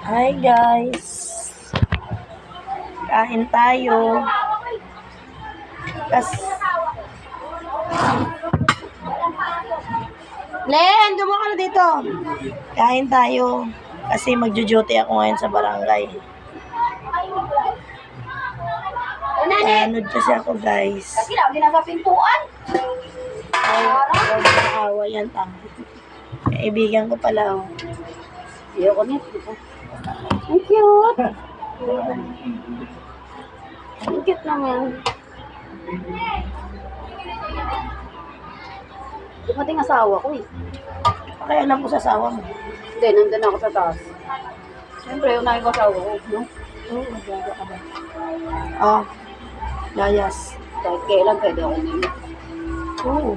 Hi guys. Kain tayo. Len, dumo ka na dito. Kain tayo. Kasi magjo-duty ako ngayon sa barangay. Anod kasi ako guys. Kasi lang, hindi nasa pintuan. Huwag naawa yan tang. Kaibigan ko pala. Oh. Ayoko nito. Ang cute. Ang cute naman. Dumating asawa ko eh. Kaya alam ko sa asawa mo. Hindi, nandun ako sa taas. Siyempre, unahin ko asawa ko, no? Oo, magaga ka ba? Oh, layas. Kahit kailan pwede ako nila. Oo.